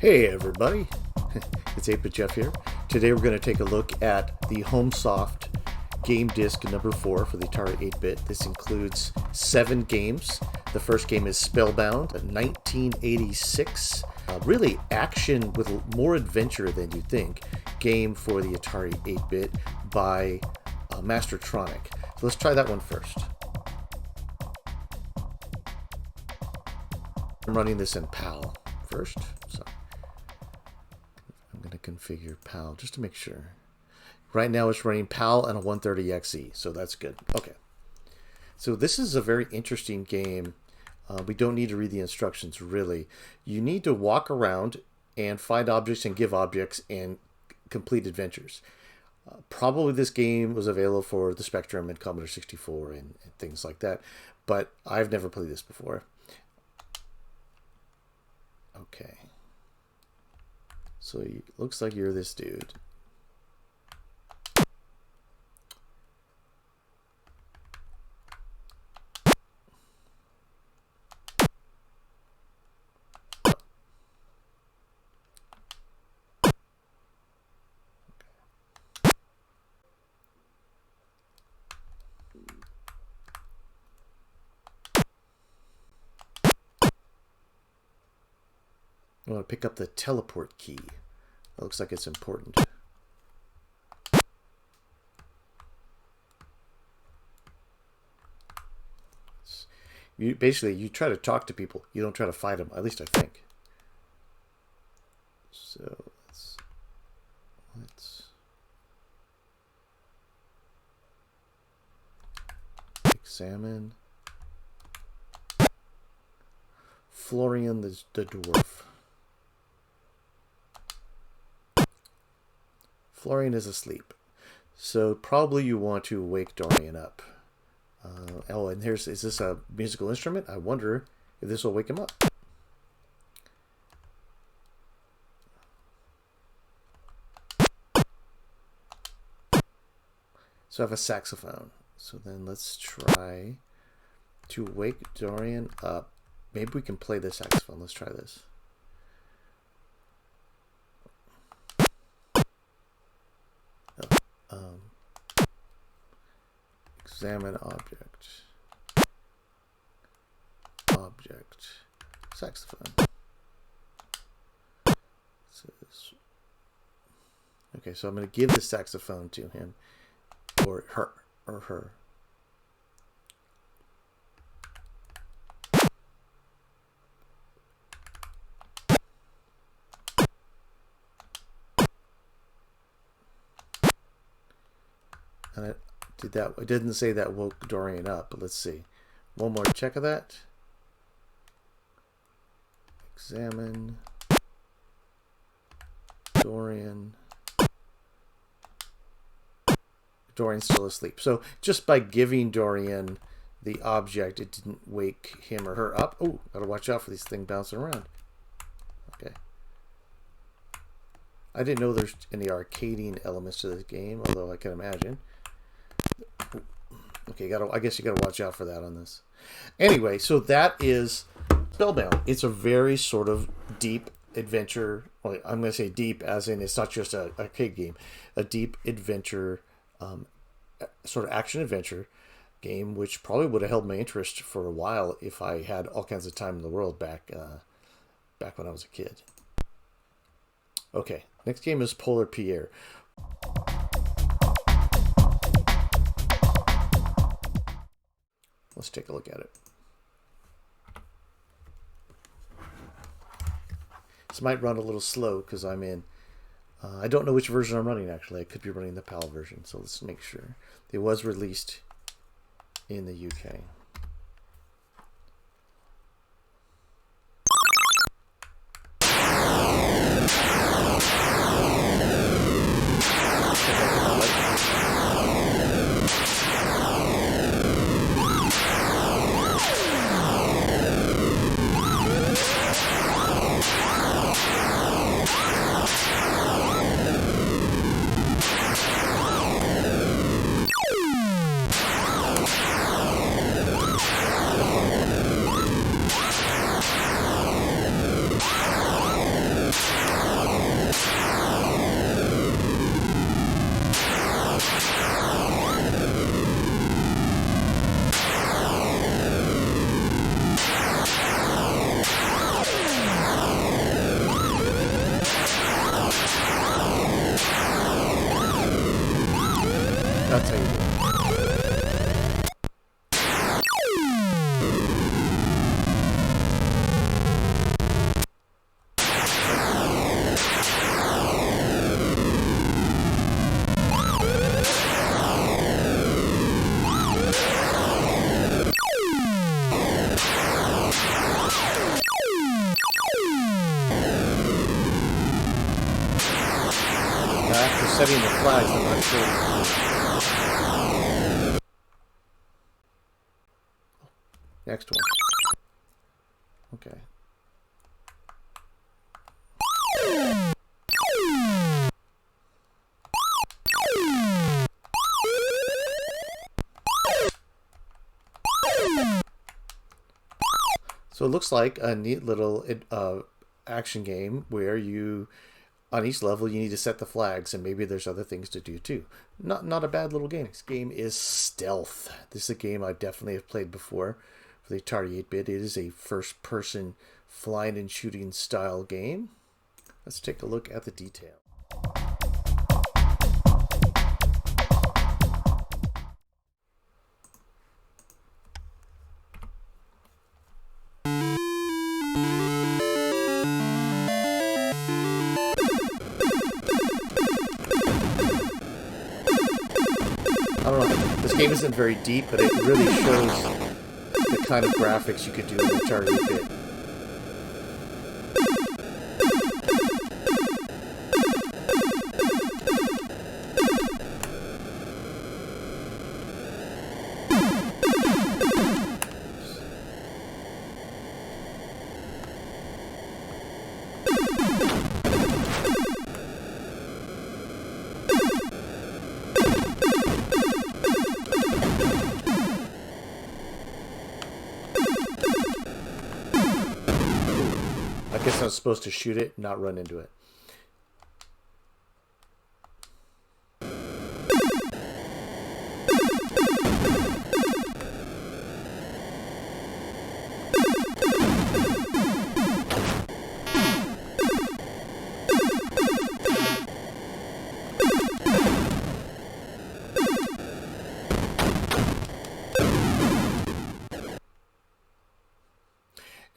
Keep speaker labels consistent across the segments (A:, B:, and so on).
A: Hey everybody, it's 8bit Jeff here. Today we're going to take a look at the Homesoft game disc number 4 for the Atari 8bit. This includes 7 games. The first game is Spellbound, a 1986, really action with more adventure than you think, game for the Atari 8bit by Mousetrap. So let's try that one first. I'm running this in PAL first, so I'm going to configure PAL just to make sure. Right now it's running PAL and a 130XE, so that's good. Okay, so this is a very interesting game. We don't need to read the instructions really. You need to walk around and find objects and give objects and complete adventures. Probably this game was available for the Spectrum and Commodore 64 and things like that, but I've never played this before. Okay, so it looks like you're this dude. I want to pick up the teleport key. That looks like it's important. Basically, you try to talk to people. You don't try to fight them. At least I think. So let's examine Florian the dwarf. Florian is asleep, so probably you want to wake Dorian up. Oh, and is this a musical instrument? I wonder if this will wake him up. So I have a saxophone. So then let's try to wake Dorian up. Maybe we can play the saxophone. Let's try this. Examine object, saxophone. Okay, so I'm going to give the saxophone to him, or her. And it didn't say that woke Dorian up, but let's see. One more check of that. Examine Dorian. Dorian's still asleep. So just by giving Dorian the object, it didn't wake him or her up. Oh, gotta watch out for these things bouncing around. Okay. I didn't know there's any arcading elements to this game, although I can imagine. Okay, I guess you gotta watch out for that on this. Anyway, so that is Spellbound. It's a very sort of deep adventure. Well, I'm gonna say deep as in it's not just a arcade game. A deep adventure, sort of action adventure game, which probably would have held my interest for a while if I had all kinds of time in the world back when I was a kid. Okay, next game is Pierre. Let's take a look at it. This might run a little slow because I'm in. I don't know which version I'm running actually. I could be running the PAL version, so let's make sure. It was released in the UK. Now, after setting the flags, I'm not sure. Next one. Okay. So it looks like a neat little action game where you, on each level, you need to set the flags, and maybe there's other things to do too. Not a bad little game. This game is Stealth. This is a game I definitely have played before for the Atari 8-bit. It is a first-person flying and shooting style game. Let's take a look at the detail. I don't know, this game isn't very deep, but it really shows the kind of graphics you could do in the Atari 8-bit. I guess I was supposed to shoot it, not run into it.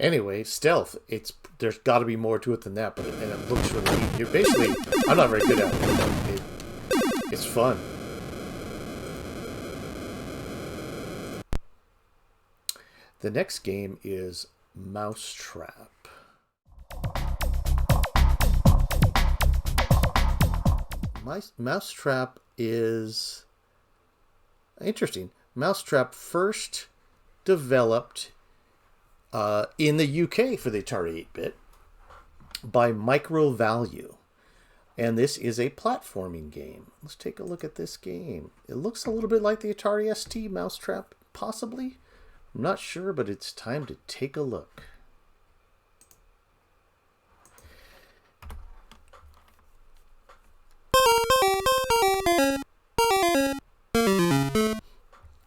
A: Anyway, Stealth, there's got to be more to it than that, but it looks really neat. You're basically, I'm not very good at it. It's fun. The next game is Mousetrap. Mousetrap is interesting. Mousetrap first developed in the UK for the Atari 8-bit by Micro Value. And this is a platforming game. Let's take a look at this game. It looks a little bit like the Atari ST Mousetrap, possibly. I'm not sure, but it's time to take a look.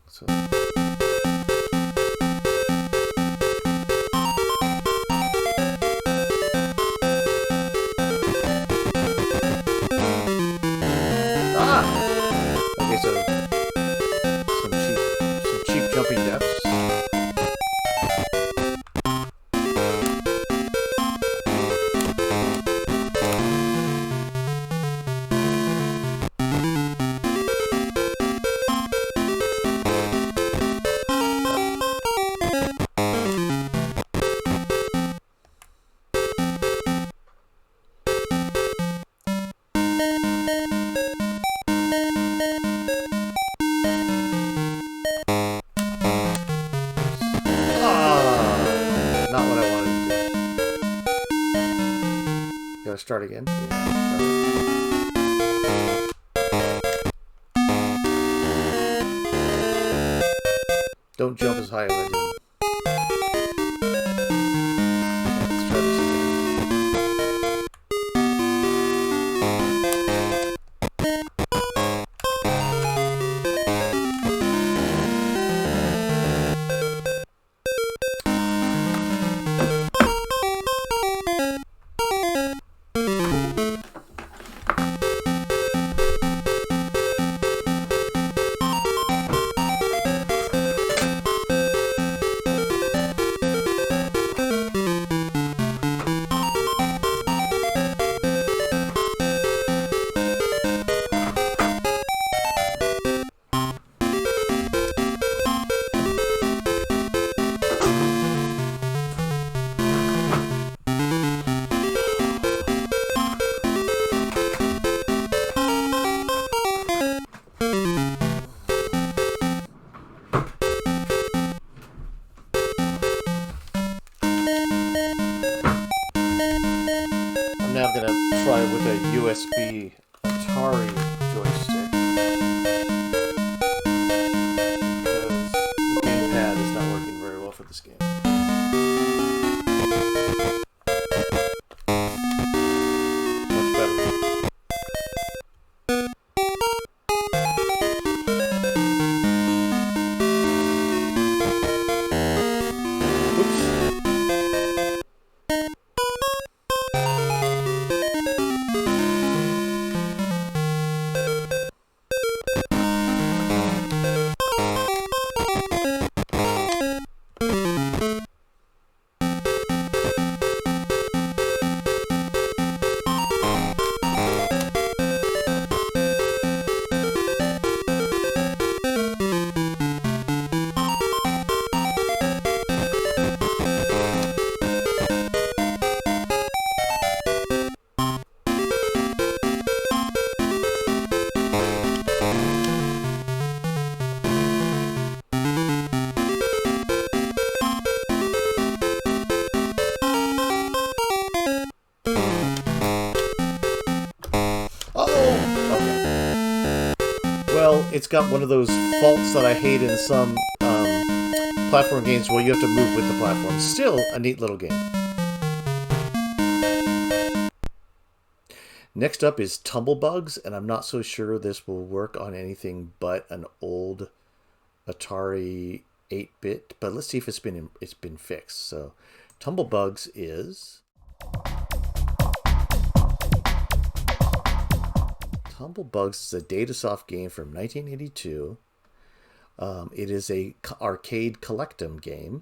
A: So some cheap jumping deaths. Gotta start again. Yeah, don't jump as high as I did. Let's try this again. not going to try with a USB Atari joystick because the gamepad is not working very well for this game. Much better. It's got one of those faults that I hate in some platform games where you have to move with the platform. Still a neat little game. Next up is Tumblebugs, and I'm not so sure this will work on anything but an old Atari 8-bit, but let's see if it's been fixed. So Tumblebugs is Tumblebugs is a Datasoft game from 1982. It is a arcade collectum game,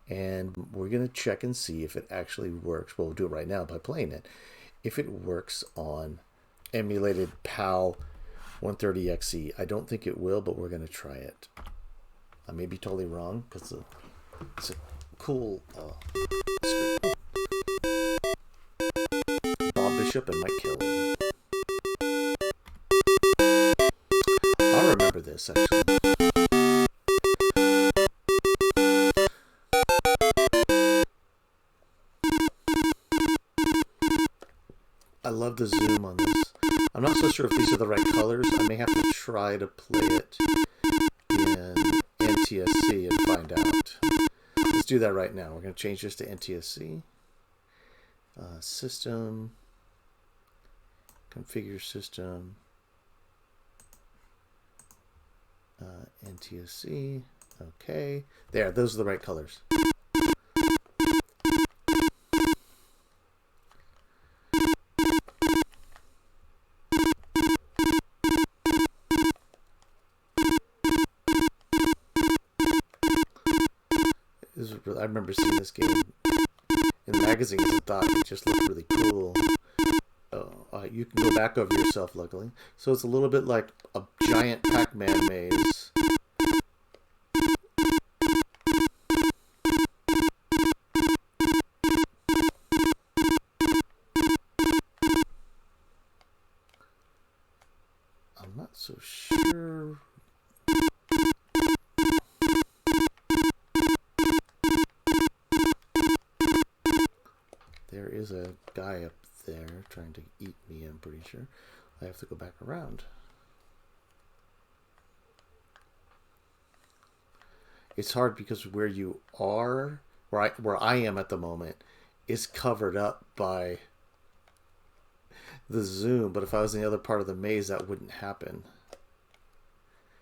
A: and we're going to check and see if it actually works. Well, we'll do it right now by playing it. If it works on emulated PAL 130XE. I don't think it will, but we're going to try it. I may be totally wrong because it's a cool screen. Bob Bishop and Mike Kelly. I remember this actually. I love the zoom on this. I'm not so sure if these are the right colors. I may have to try to play it in NTSC and find out. Let's do that right now. We're going to change this to NTSC. System. Configure system. NTSC. Okay. There, those are the right colors. I remember seeing this game in magazines and thought it just looked really cool. Oh, you can go back over yourself, luckily. So it's a little bit like a giant Pac-Man maze. I'm not so sure. There is a guy up there trying to eat me, I'm pretty sure. I have to go back around. It's hard because where you are, where I am at the moment, is covered up by the zoom. But if I was in the other part of the maze, that wouldn't happen.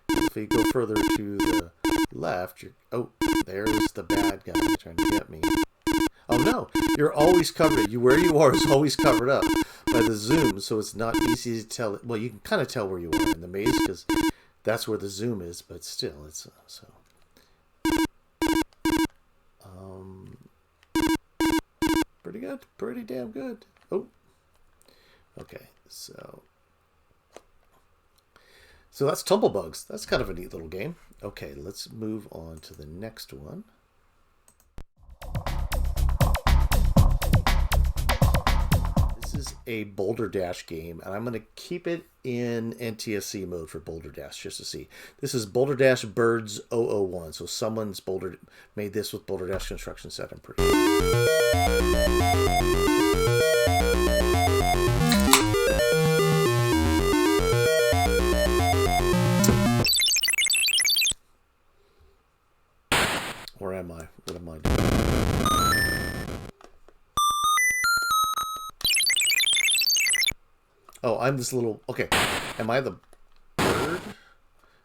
A: If you go further to the left, oh, there's the bad guy trying to get me. Oh no, you're always covered. Where you are is always covered up by the zoom, so it's not easy to tell. Well, you can kind of tell where you are in the maze because that's where the zoom is, but still, it's so. Pretty good, pretty damn good. Oh, okay, so that's Tumblebugs. That's kind of a neat little game. Okay, let's move on to the next one. This is a Boulderdash game, and I'm going to keep it in NTSC mode for Boulderdash just to see. This is Boulderdash Birds 001, so someone's made this with Boulderdash construction set, I'm pretty sure. Where am I? What am I doing? Oh, I'm this little... Okay. Am I the bird?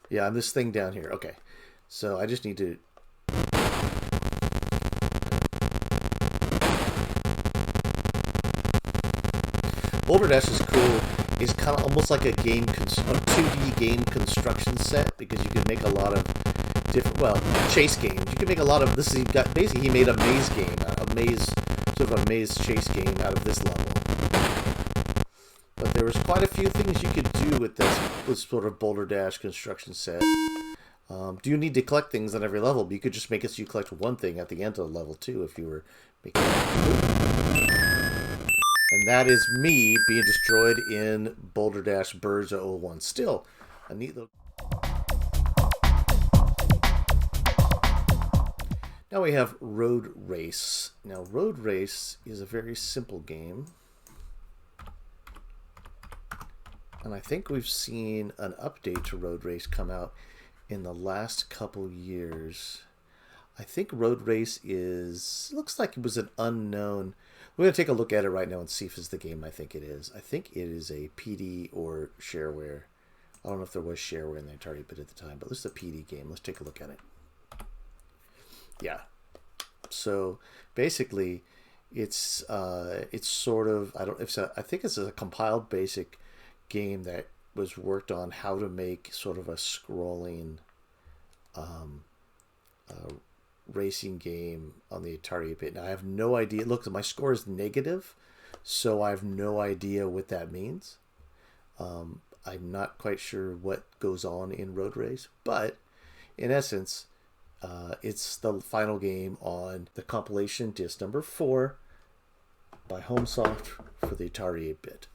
A: Yeah, I'm this thing down here. Okay. So I just need to... Boulderdash is cool. It's kind of almost like a 2D game construction set, because you can make a lot of different... Well, chase games. You can make a lot of... This is... Basically, he made a maze game. Sort of a maze chase game out of this level. But there was quite a few things you could do with this sort of Boulderdash construction set. Do you need to collect things on every level? But you could just make it so you collect one thing at the end of the level too, if you were making it. And that is me being destroyed in Boulderdash Birds 001. Still, a neat little... Now we have Road Race. Now Road Race is a very simple game. And I think we've seen an update to Road Race come out in the last couple years. I think Road Race looks like it was an unknown. We're going to take a look at it right now and see if it's the game I think it is. I think it is a PD or shareware. I don't know if there was shareware in the Atari 8bit at the time, but this is a PD game. Let's take a look at it. Yeah. So basically, it's sort of, I think it's a compiled basic game that was worked on how to make sort of a scrolling racing game on the Atari 8-bit. Now I have no idea. Look, my score is negative, so I have no idea what that means. I'm not quite sure what goes on in Road Race, but in essence, it's the final game on the compilation disc number 4 by Homesoft for the Atari 8-bit.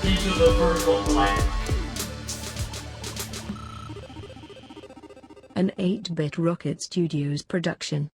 B: Into the vertical blank.
C: An 8-bit Rocket Studios production.